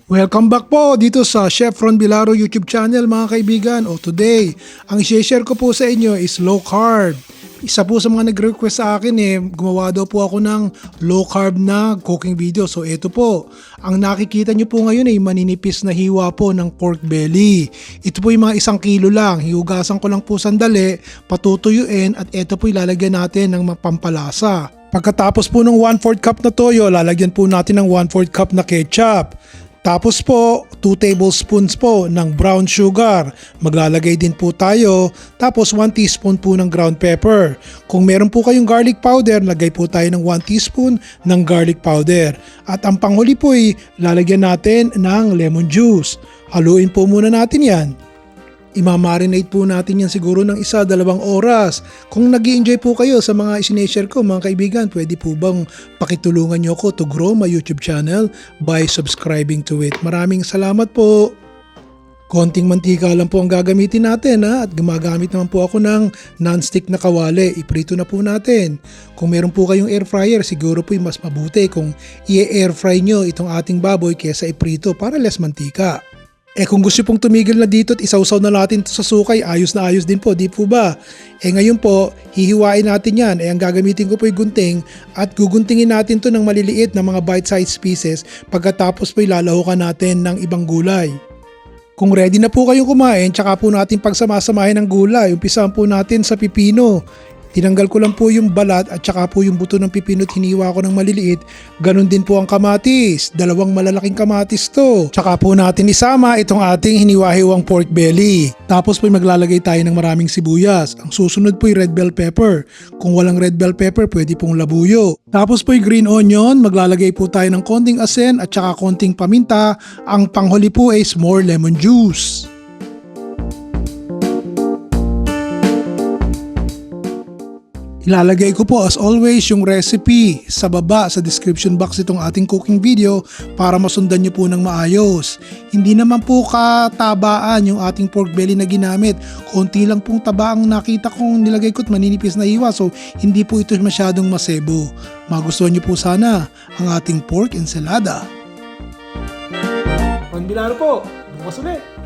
Welcome back po dito sa Chef Ron Bilaro YouTube channel mga kaibigan. Today, ang i-share ko po sa inyo is low carb. Isa po sa mga nag-request sa akin gumawa daw po ako ng low carb na cooking video. So ito po, ang nakikita nyo po ngayon ay maninipis na hiwa po ng pork belly. Ito po yung mga 1 kilo lang. Hiugasan ko lang po sandali, patutuyuin at ito po ilalagyan natin ng pampalasa. Pagkatapos po ng 1/4 cup na toyo, lalagyan po natin ng 1/4 cup na ketchup. Tapos po, 2 tablespoons po ng brown sugar. Maglalagay din po tayo. Tapos 1 teaspoon po ng ground pepper. Kung meron po kayong garlic powder, lagay po tayo ng 1 teaspoon ng garlic powder. At ang panghuli po ay lalagyan natin ng lemon juice. Haluin po muna natin yan. Imamarinate po natin yan siguro ng 1-2 oras. Kung nag-i-enjoy po kayo sa mga isineshare ko mga kaibigan, pwede po bang pakitulungan nyo ako to grow my YouTube channel by subscribing to it. Maraming salamat po. Konting mantika lang po ang gagamitin natin at gumagamit naman po ako ng non-stick na kawali. Iprito na po natin. Kung meron po kayong air fryer, siguro po mas mabuti kung i-air fry nyo itong ating baboy kesa iprito para less mantika. Kung gusto pong tumigil na dito at isawsaw na natin ito sa sukay, ayos na ayos din po, di po ba? Ngayon po, hihiwain natin yan. Ang gagamitin ko po yung gunting at guguntingin natin to ng maliliit na mga bite-sized pieces pagkatapos po ilalahukan natin ng ibang gulay. Kung ready na po kayong kumain, tsaka po natin pagsamasamahin ng gulay. Umpisahan po natin sa pipino. Tinanggal ko lang po yung balat at saka po yung buto ng pipino at hiniwa ko ng maliliit. Ganon din po ang kamatis. 2 malalaking kamatis to. Tsaka po natin isama itong ating hiniwa-hiwang pork belly. Tapos po maglalagay tayo ng maraming sibuyas. Ang susunod po yung red bell pepper. Kung walang red bell pepper, pwede pong labuyo. Tapos po yung green onion. Maglalagay po tayo ng konting asin at saka konting paminta. Ang panghuli po is more lemon juice. Ilalagay ko po as always yung recipe sa baba sa description box itong ating cooking video para masundan nyo po ng maayos. Hindi naman po katabaan yung ating pork belly na ginamit. Konti lang pong taba ang nakita kong nilagay ko at maninipis na hiwa, so hindi po ito masyadong masebo. Magustuhan nyo po sana ang ating pork ensalada. Ron Bilaro po, bukas ulit!